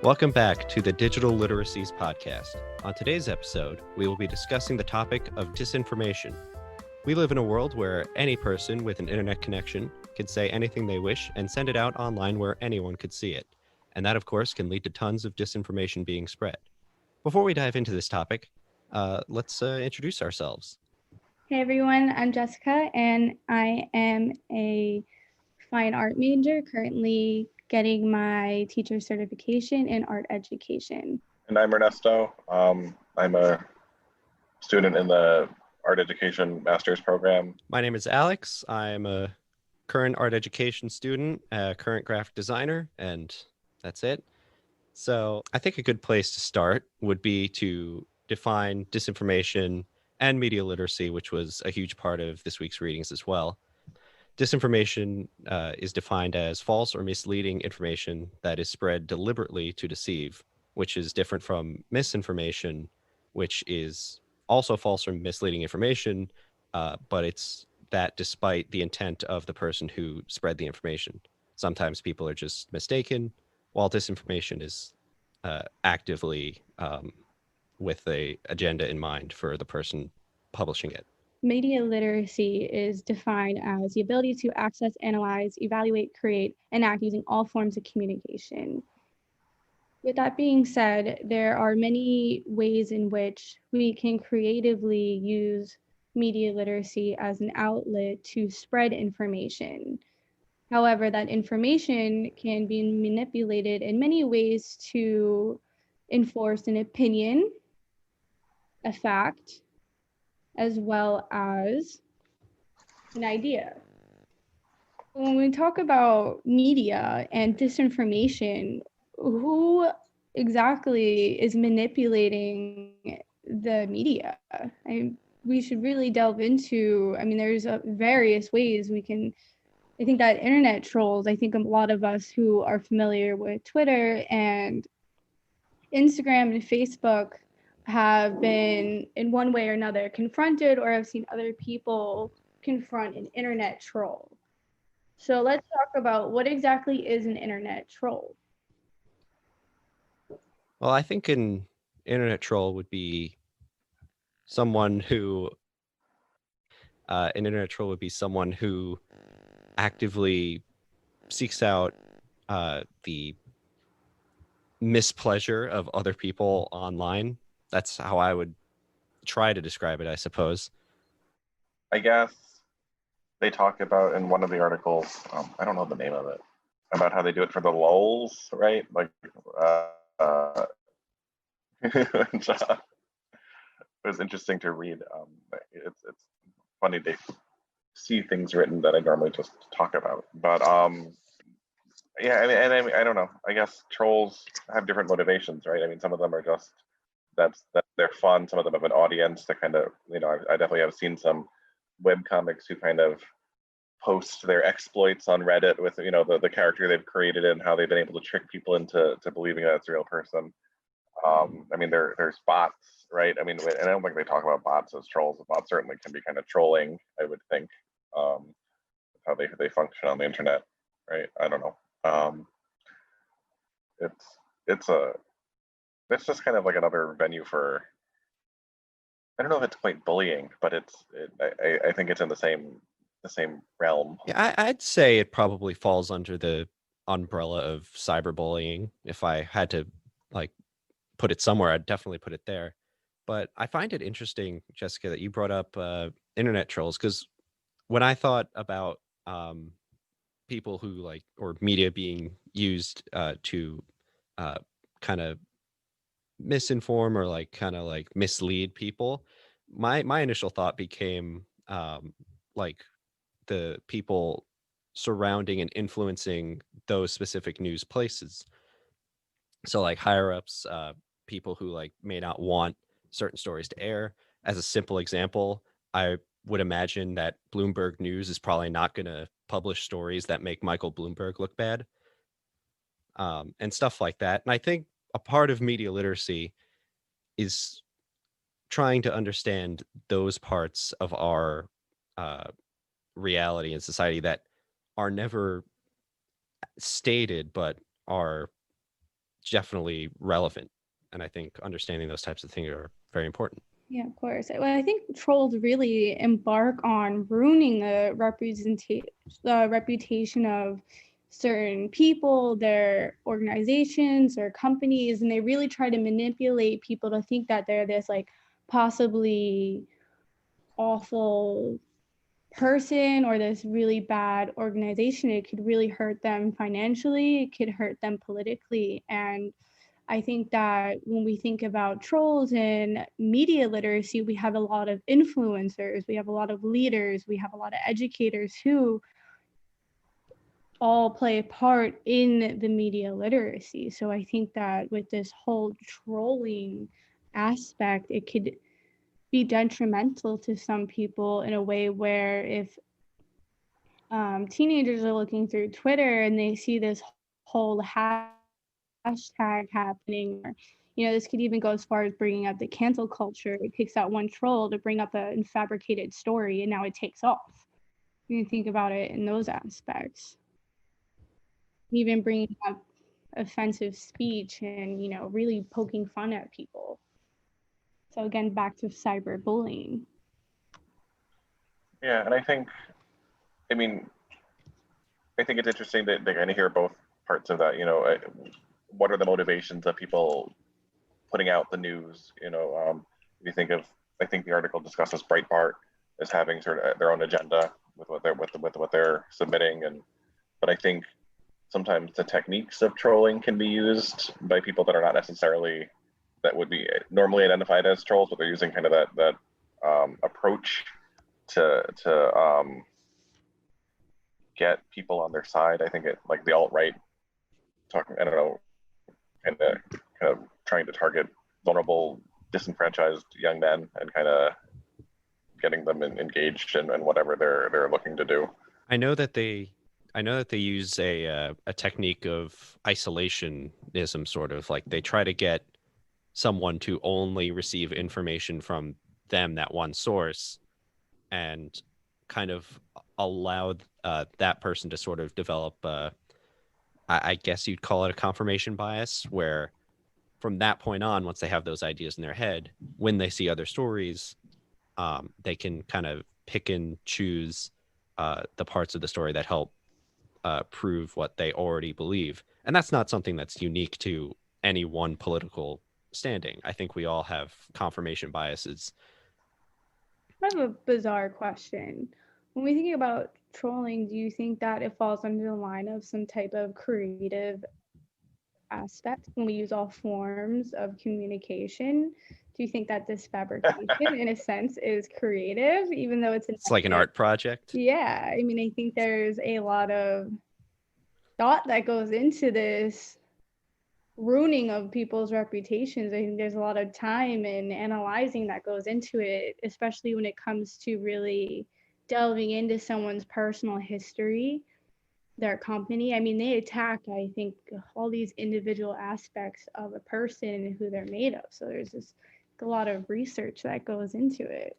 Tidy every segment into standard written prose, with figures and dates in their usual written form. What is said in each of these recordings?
Welcome back to the Digital Literacies podcast. On today's episode, we will be discussing the topic of disinformation. We live in a world where any person with an internet connection can say anything they wish and send it out online where anyone could see it. And that, of course, can lead to tons of disinformation being spread. Before we dive into this topic, let's introduce ourselves. Hey everyone, I'm Jessica and I am a fine art major, currently getting my teacher certification in art education. And I'm Ernesto. I'm a student in the art education master's program. My name is Alex. I'm a current art education student, a current graphic designer, and that's it. So I think a good place to start would be to define disinformation and media literacy, which was a huge part of this week's readings as well. Disinformation is defined as false or misleading information that is spread deliberately to deceive, which is different from misinformation, which is also false or misleading information, but it's that despite the intent of the person who spread the information. Sometimes people are just mistaken, while disinformation is actively with a agenda in mind for the person publishing it. Media literacy is defined as the ability to access, analyze, evaluate, create, and act using all forms of communication. With that being said, there are many ways in which we can creatively use media literacy as an outlet to spread information. However, that information can be manipulated in many ways to enforce an opinion, a fact, as well as an idea. When we talk about media and disinformation, who exactly is manipulating the media? We should really delve into, there's various ways we can. I think that internet trolls, I think a lot of us who are familiar with Twitter and Instagram and Facebook have been in one way or another confronted, or have seen other people confront an internet troll. So let's talk about what exactly is an internet troll. Well, I think an internet troll would be someone who actively seeks out the mispleasure of other people online. That's how I would try to describe it, I suppose. I guess they talk about in one of the articles, I don't know the name of it, about how they do it for the lulz, right? Like, it was interesting to read. It's funny to see things written that I normally just talk about. But yeah, I don't know. I guess trolls have different motivations, right? I mean, some of them are just that they're fun. Some of them have an audience to kind of, I definitely have seen some webcomics who kind of post their exploits on Reddit with, the character they've created and how they've been able to trick people into believing that it's a real person. I mean, there's bots, right? I mean, and I don't think they talk about bots as trolls. Bots certainly can be kind of trolling, I would think, how they function on the internet, right? I don't know. It's just kind of like another venue for, I don't know if it's quite bullying, but I think it's in the same realm. Yeah, I'd say it probably falls under the umbrella of cyberbullying. If I had to put it somewhere, I'd definitely put it there. But I find it interesting, Jessica, that you brought up internet trolls, because when I thought about people who or media being used to kind of misinform or kind of mislead people, my initial thought became the people surrounding and influencing those specific news places. So higher ups, people who may not want certain stories to air. As a simple example, I would imagine that Bloomberg News is probably not going to publish stories that make Michael Bloomberg look bad, and stuff like that. And I think a part of media literacy is trying to understand those parts of our reality and society that are never stated but are definitely relevant. And I think understanding those types of things are very important. Yeah, of course. Well, I think trolls really embark on ruining the reputation of certain people, their organizations or companies, and they really try to manipulate people to think that they're this like possibly awful person or this really bad organization. It could really hurt them financially, it could hurt them politically. And I think that when we think about trolls and media literacy, we have a lot of influencers, we have a lot of leaders, we have a lot of educators who all play a part in the media literacy. So I think that with this whole trolling aspect, it could be detrimental to some people in a way where if teenagers are looking through Twitter and they see this whole hashtag happening, or this could even go as far as bringing up the cancel culture. It takes that one troll to bring up a fabricated story, and now it takes off. You think about it in those aspects, even bringing up offensive speech and really poking fun at people. So again, back to cyberbullying. Yeah, and I think it's interesting that they kind of hear both parts of that. What are the motivations of people putting out the news? If you think of, I think the article discusses Breitbart as having sort of their own agenda with what they're submitting, but I think sometimes the techniques of trolling can be used by people that are not necessarily that would be normally identified as trolls, but they're using kind of that approach to get people on their side. I think it, like the alt-right talking, I don't know, kind of trying to target vulnerable, disenfranchised young men and kind of getting them engaged in whatever they're looking to do. I know that they use a technique of isolationism, sort of like they try to get someone to only receive information from them, that one source, and kind of allow that person to sort of develop I guess you'd call it a confirmation bias, where from that point on, once they have those ideas in their head, when they see other stories, they can kind of pick and choose the parts of the story that help prove what they already believe. And that's not something that's unique to any one political standing. I think we all have confirmation biases. I have a bizarre question. When we think about trolling, do you think that it falls under the line of some type of creative aspect when we use all forms of communication? Do you think that this fabrication, in a sense, is creative, even though it's like an art project? Yeah, I think there's a lot of thought that goes into this ruining of people's reputations. I think there's a lot of time and analyzing that goes into it, especially when it comes to really delving into someone's personal history, their company. They attack, I think, all these individual aspects of a person and who they're made of. So there's just a lot of research that goes into it.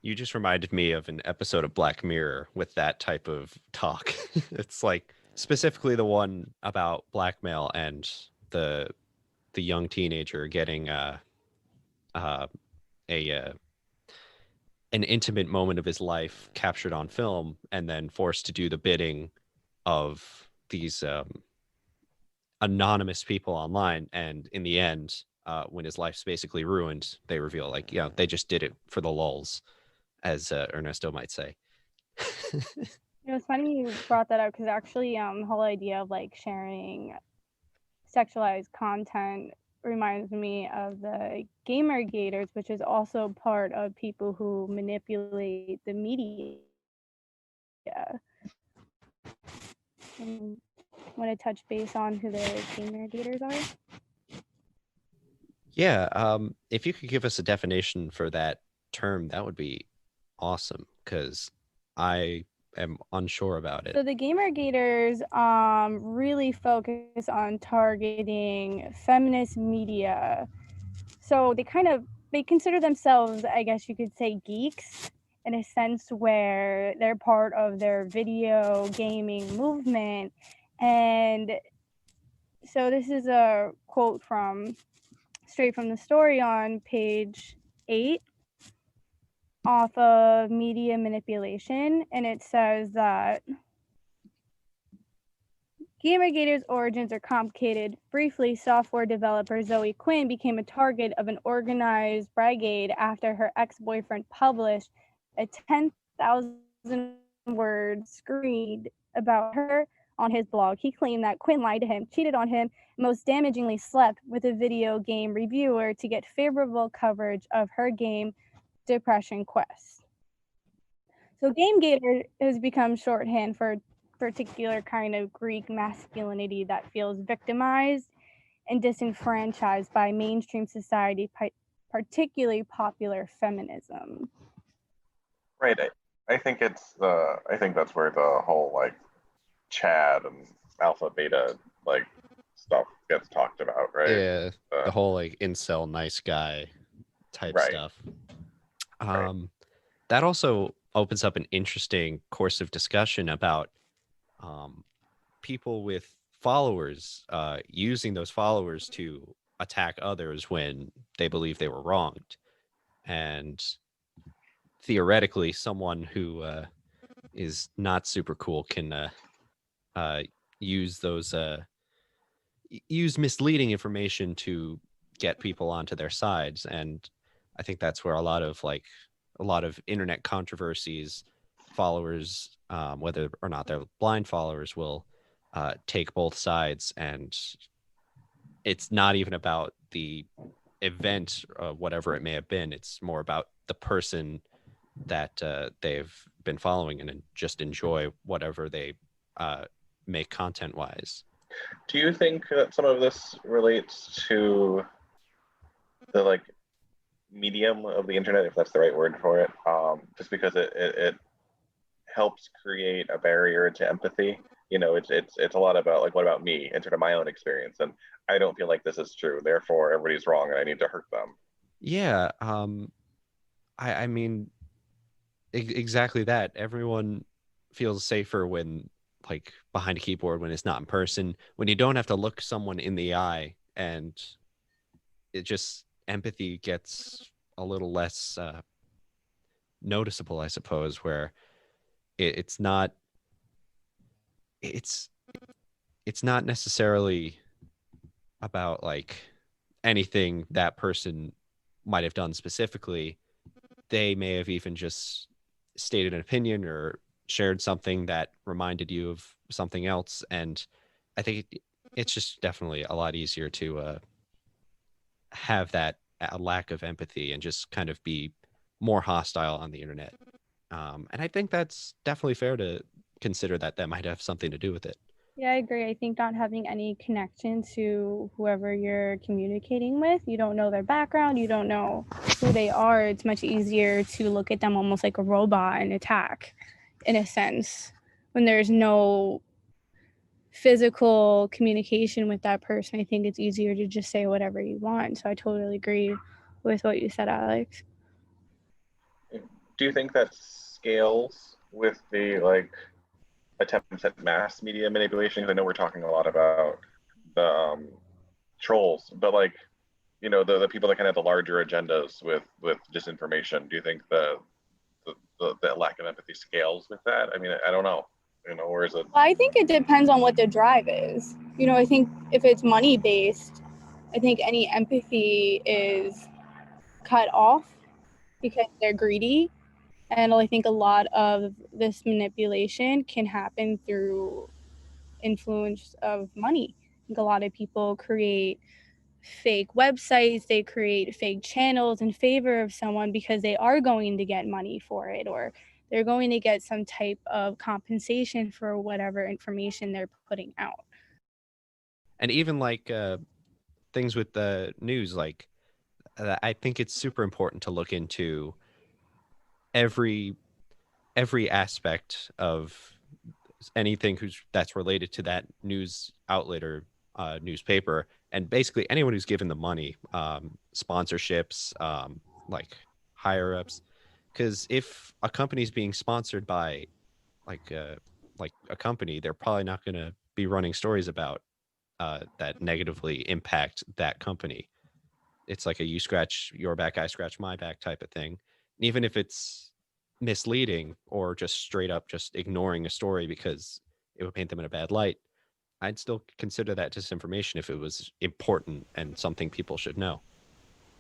You just reminded me of an episode of Black Mirror with that type of talk. It's like specifically the one about blackmail and the young teenager getting an intimate moment of his life captured on film and then forced to do the bidding of these anonymous people online. And in the end, when his life's basically ruined, they reveal like, they just did it for the lulz, as Ernesto might say. It's funny you brought that up, because actually the whole idea of like sharing sexualized content reminds me of the gamer gators, which is also part of people who manipulate the media. Want to touch base on who the gamer gators are? Yeah, if you could give us a definition for that term, that would be awesome, because I am unsure about it. So the gamer gators really focus on targeting feminist media. So they consider themselves, I guess you could say, geeks, in a sense where they're part of their video gaming movement, and So this is a quote from straight from the story on page 8 off of media manipulation, and it says that Gamergator's origins are complicated. Briefly, software developer Zoe Quinn became a target of an organized brigade after her ex-boyfriend published a 10,000 word screed about her on his blog. He claimed that Quinn lied to him, cheated on him, and most damagingly slept with a video game reviewer to get favorable coverage of her game Depression Quest. So GameGator has become shorthand for a particular kind of Greek masculinity that feels victimized and disenfranchised by mainstream society, particularly popular feminism. Right. I think I think that's where the whole like Chad and alpha beta like stuff gets talked about, right? Yeah, the whole like incel nice guy type Right. stuff. Right. That also opens up an interesting course of discussion about people with followers using those followers to attack others when they believe they were wronged. And theoretically, someone who is not super cool can use those use misleading information to get people onto their sides. And I think that's where a lot of internet controversies, followers, whether or not they're blind followers, will take both sides. And it's not even about the event, whatever it may have been. It's more about the person that they've been following and just enjoy whatever they make content wise. Do you think that some of this relates to the like medium of the internet, if that's the right word for it? Just because it helps create a barrier to empathy. You know, it's a lot about like, what about me and sort of my own experience, and I don't feel like this is true, therefore everybody's wrong and I need to hurt them. Yeah, I mean, exactly that. Everyone feels safer when like behind a keyboard when it's not in person, when you don't have to look someone in the eye, and it just empathy gets a little less noticeable, I suppose, where it's not it's it's not necessarily about like anything that person might have done specifically. They may have even just stated an opinion or shared something that reminded you of something else. And I think it's just definitely a lot easier to have that a lack of empathy and just kind of be more hostile on the internet. And I think that's definitely fair to consider that that might have something to do with it. Yeah, I agree. I think not having any connection to whoever you're communicating with, you don't know their background, you don't know who they are. It's much easier to look at them almost like a robot and attack, in a sense, when there's no physical communication with that person. I think it's easier to just say whatever you want. So I totally agree with what you said, Alex. Do you think that scales with the like attempts at mass media manipulation? Because I know we're talking a lot about the trolls, but like, you know, the people that kind of have the larger agendas with disinformation. Do you think the lack of empathy scales with that? I mean, I don't know. You know, or is it? Well, I think it depends on what the drive is. You know, I think if it's money based, I think any empathy is cut off because they're greedy. And I think a lot of this manipulation can happen through influence of money. I think a lot of people create fake websites, they create fake channels in favor of someone because they are going to get money for it, or they're going to get some type of compensation for whatever information they're putting out. And even like things with the news, like I think it's super important to look into every every aspect of anything that's related to that news outlet or newspaper, and basically anyone who's given the money, sponsorships, like higher ups. Because if a company's being sponsored by like a company, they're probably not going to be running stories about that negatively impact that company. It's like a you scratch your back, I scratch my back type of thing. And even if it's misleading or just straight up just ignoring a story because it would paint them in a bad light, I'd still consider that disinformation if it was important and something people should know.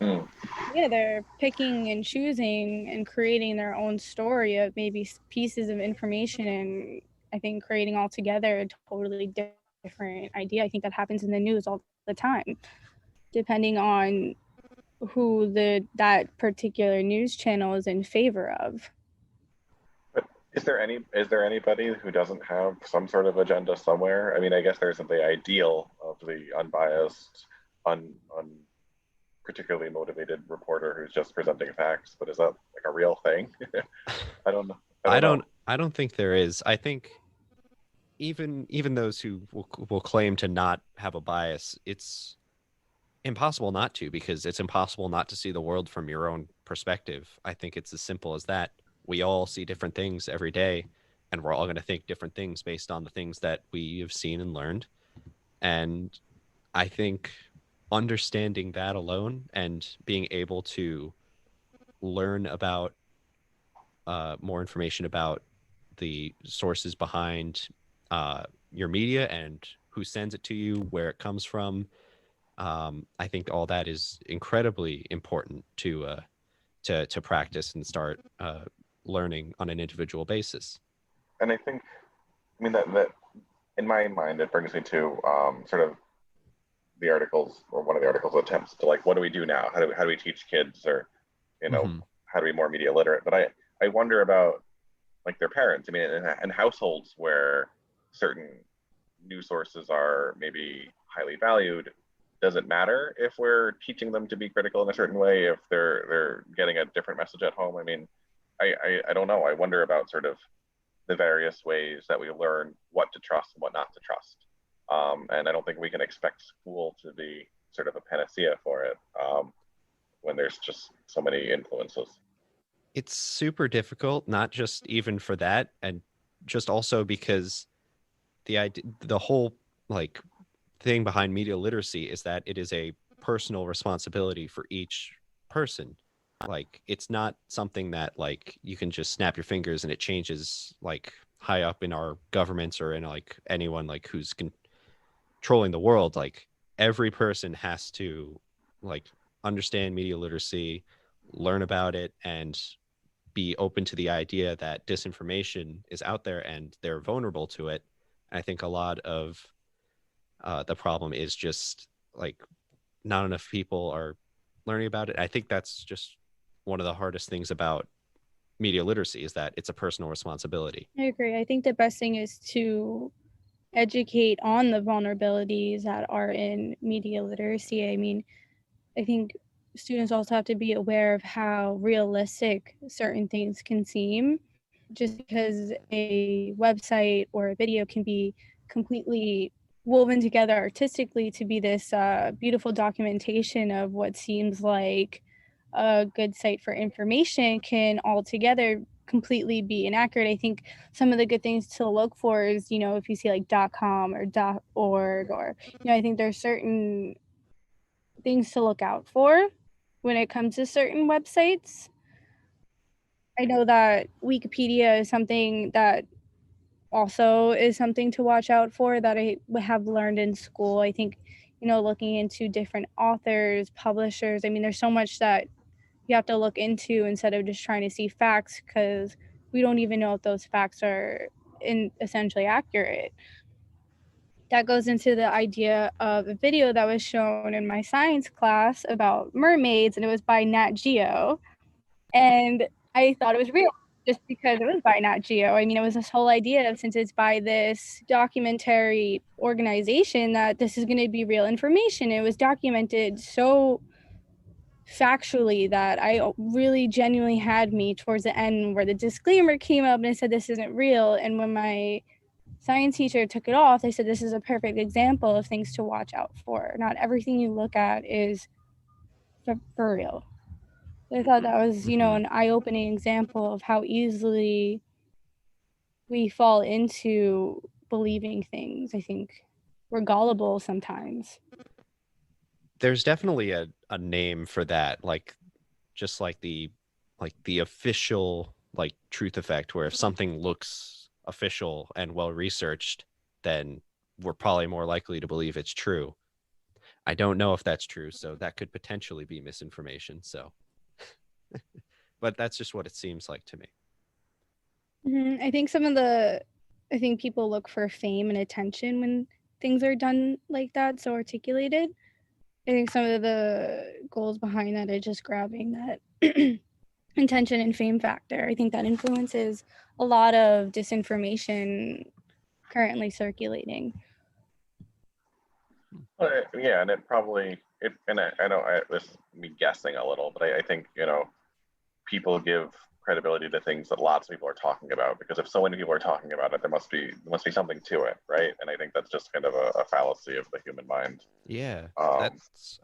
Mm. Yeah, they're picking and choosing and creating their own story of maybe pieces of information, and I think creating altogether a totally different idea. I think that happens in the news all the time, depending on who that particular news channel is in favor of. But is there anybody who doesn't have some sort of agenda somewhere? I mean, I guess there's the ideal of the unbiased, un particularly motivated reporter who's just presenting facts, but is that like a real thing? I don't know. I don't think there is. I think even those who will claim to not have a bias, it's impossible not to, because it's impossible not to see the world from your own perspective. I think it's as simple as that. We all see different things every day, and we're all going to think different things based on the things that we have seen and learned. And I think understanding that alone and being able to learn about more information about the sources behind your media and who sends it to you, where it comes from. I think all that is incredibly important to practice and start learning on an individual basis. And I think, I mean, that in my mind, it brings me to sort of the articles, or one of the articles attempts to, like, what do we do now? How do we teach kids, or how to be more media literate? But I wonder about like their parents. I mean, in households where certain news sources are maybe highly valued, does it matter if we're teaching them to be critical in a certain way if they're getting a different message at home? I mean, I don't know. I wonder about sort of the various ways that we learn what to trust and what not to trust. And I don't think we can expect school to be sort of a panacea for it when there's just so many influences. It's super difficult, not just even for that, and just also because the whole like thing behind media literacy is that it is a personal responsibility for each person. Like, it's not something that like you can just snap your fingers and it changes like high up in our governments or in like anyone like who's controlling the world. Like, every person has to like understand media literacy, learn about it, and be open to the idea that disinformation is out there and they're vulnerable to it. And I think a lot of the problem is just like not enough people are learning about it. I think that's just one of the hardest things about media literacy, is that it's a personal responsibility. I agree. I think the best thing is to educate on the vulnerabilities that are in media literacy. I mean, I think students also have to be aware of how realistic certain things can seem. Just because a website or a video can be completely woven together artistically to be this beautiful documentation of what seems like a good site for information, can altogether completely be inaccurate. I think some of the good things to look for is, if you see like .com or .org, or, I think there's certain things to look out for when it comes to certain websites. I know that Wikipedia is something that also is something to watch out for, that I have learned in school. I think, looking into different authors, publishers, I mean, there's so much that you have to look into instead of just trying to see facts, because we don't even know if those facts are essentially accurate. That goes into the idea of a video that was shown in my science class about mermaids, and it was by Nat Geo. And I thought it was real just because it was by Nat Geo. I mean, it was this whole idea of, since it's by this documentary organization, that this is going to be real information. It was documented so factually that I really genuinely had me towards the end, where the disclaimer came up and it said this isn't real. And when my science teacher took it off, they said this is a perfect example of things to watch out for. Not everything you look at is for real. I thought that was, an eye-opening example of how easily we fall into believing things, I think. we're gullible sometimes. There's definitely a name for that, like just like the official like truth effect, where if something looks official and well researched, then we're probably more likely to believe it's true. I don't know if that's true, so that could potentially be misinformation. So, but that's just what it seems like to me. I think I think people look for fame and attention when things are done like that, so articulated. I think some of the goals behind that are just grabbing that attention and fame factor. I think that influences a lot of disinformation currently circulating. Yeah, and it probably and I know this is me guessing a little, but I think people give credibility to things that lots of people are talking about, because if so many people are talking about it, there must be something to it, right? And I think that's just kind of a fallacy of the human mind. Yeah, that's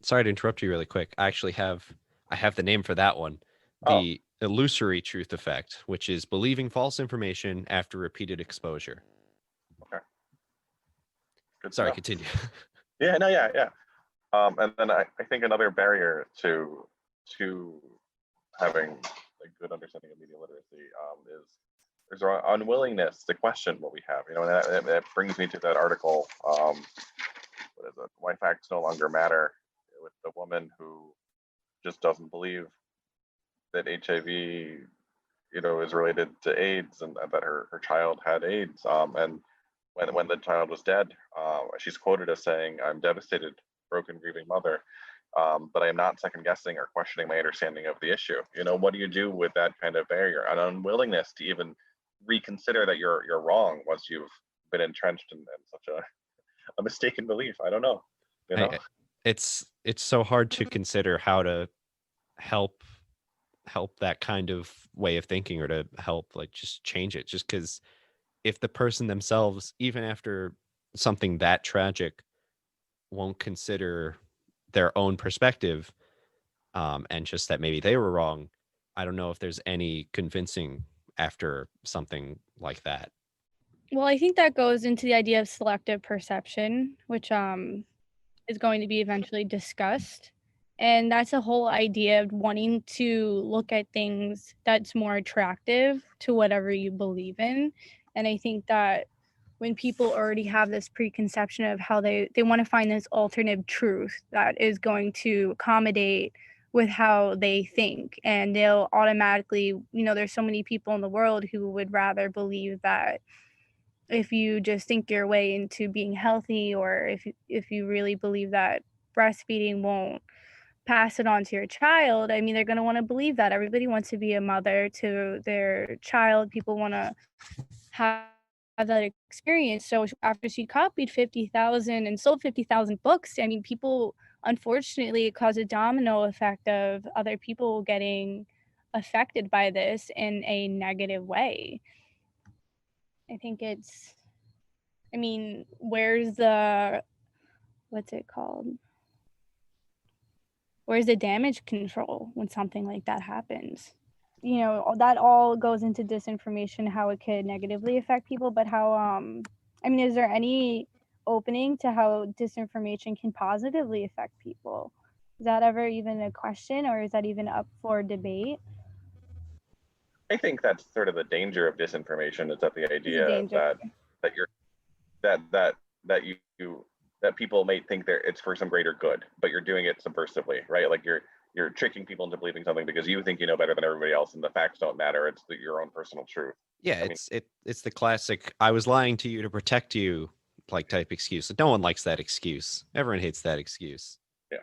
sorry to interrupt you really quick. I have the name for that one. The illusory truth effect, which is believing false information after repeated exposure. Okay. Good Sorry, stuff. continue. Yeah, no, yeah. And then I think another barrier to having a good understanding of media literacy is there's our unwillingness to question what we have. And that brings me to that article. What is it? Why facts no longer matter, with the woman who just doesn't believe that HIV, is related to AIDS, and that her child had AIDS. And when the child was dead, she's quoted as saying, "I'm devastated, broken, grieving mother, but I am not second guessing or questioning my understanding of the issue." What do you do with that kind of barrier, an unwillingness to even reconsider that you're wrong once you've been entrenched in such a mistaken belief? I don't know. It's so hard to consider how to help that kind of way of thinking, or to help like just change it, just because if the person themselves, even after something that tragic, won't consider their own perspective, and just that maybe they were wrong, I don't know if there's any convincing after something like that. Well, I think that goes into the idea of selective perception, which is going to be eventually discussed. And that's a whole idea of wanting to look at things that's more attractive to whatever you believe in. And I think that when people already have this preconception of how they want to find this alternative truth that is going to accommodate with how they think, and they'll automatically, there's so many people in the world who would rather believe that if you just think your way into being healthy, or if you really believe that breastfeeding won't pass it on to your child, I mean, they're going to want to believe that. Everybody wants to be a mother to their child. People want to have that experience. So after she copied 50,000 and sold 50,000 books, I mean, people, unfortunately, it caused a domino effect of other people getting affected by this in a negative way. I think where's the, what's it called? Where's the damage control when something like that happens? That all goes into disinformation, how it could negatively affect people, but how, is there any opening to how disinformation can positively affect people? Is that ever even a question, or is that even up for debate? I think that's sort of the danger of disinformation, is that the idea danger. that you're that you that people may think that it's for some greater good, but you're doing it subversively, right? Like you're tricking people into believing something because you think you know better than everybody else, and the facts don't matter. It's your own personal truth. Yeah, it's the classic "I was lying to you to protect you" like type excuse. No one likes that excuse. Everyone hates that excuse. Yeah,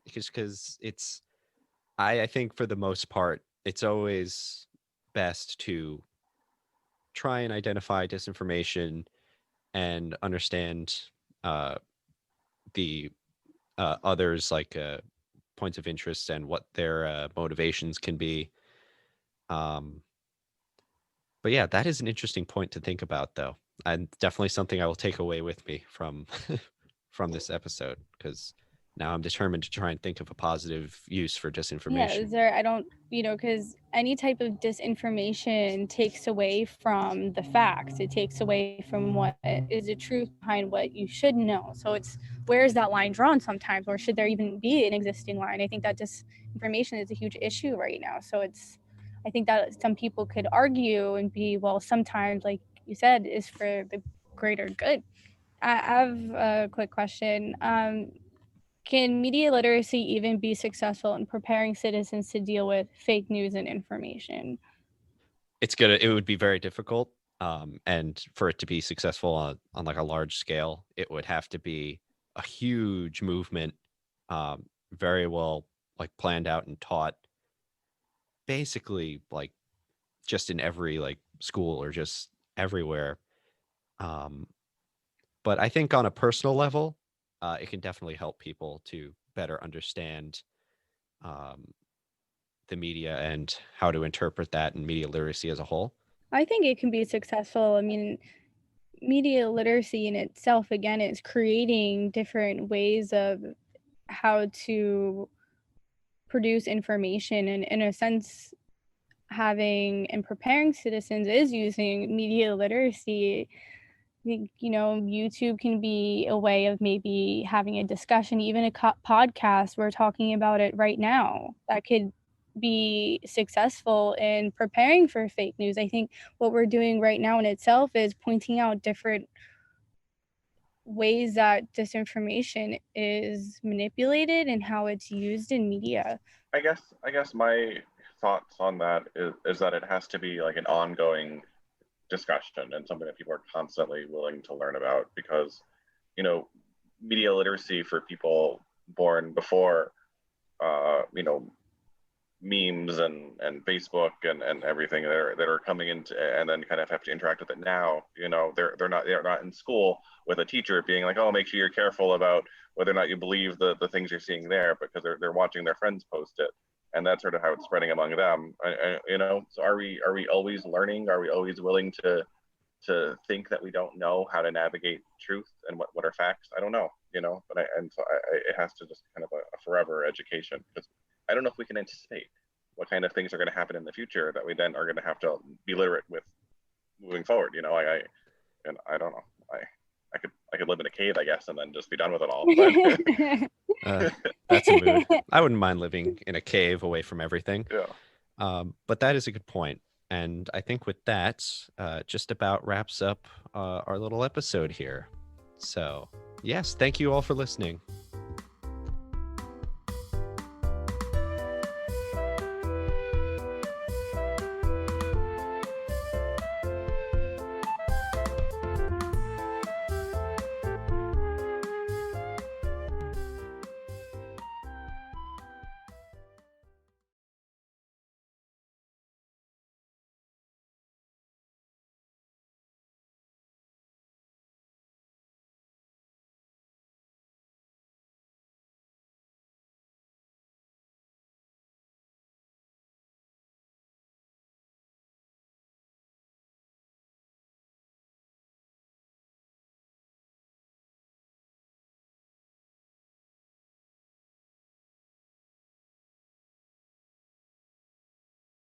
because it's I think for the most part, it's always best to try and identify disinformation and understand uh, the others' like points of interest and what their motivations can be. But yeah, that is an interesting point to think about, though, and definitely something I will take away with me from from this episode, because now I'm determined to try and think of a positive use for Yeah, disinformation. I don't, because any type of disinformation takes away from the facts. It takes away from what is the truth behind what you should know. So it's, where is that line drawn sometimes, or should there even be an existing line? I think that disinformation is a huge issue right now. So I think that some people could argue and be, well, sometimes, like you said, is for the greater good. I have a quick question. Can media literacy even be successful in preparing citizens to deal with fake news and information? It would be very difficult. And for it to be successful on like a large scale, it would have to be a huge movement, very well like planned out and taught basically like just in every like school or just everywhere. Um, but I think on a personal level, it can definitely help people to better understand um, the media and how to interpret that and media literacy as a whole. I think it can be successful. I mean, media literacy in itself, again, is creating different ways of how to produce information, and in a sense, having and preparing citizens is using media literacy. I think, YouTube can be a way of maybe having a discussion, even a podcast. We're talking about it right now. That could be successful in preparing for fake news. I think what we're doing right now in itself is pointing out different ways that disinformation is manipulated and how it's used in media. I guess my thoughts on that is that it has to be like an ongoing discussion and something that people are constantly willing to learn about, because you know media literacy for people born before memes and Facebook and everything that are coming into, and then kind of have to interact with it now. They're not in school with a teacher being like, oh, make sure you're careful about whether or not you believe the things you're seeing there, because they're watching their friends post it, and that's sort of how it's spreading among them. So are we always learning? Are we always willing to think that we don't know how to navigate truth and what are facts? I don't know, it has to just kind of a forever education, because I don't know if we can anticipate what kind of things are going to happen in the future that we then are going to have to be literate with moving forward. I don't know. I could live in a cave, I guess, and then just be done with it all. That's a mood. I wouldn't mind living in a cave away from everything. Yeah. But that is a good point. And I think with that, just about wraps up our little episode here. So, yes, thank you all for listening.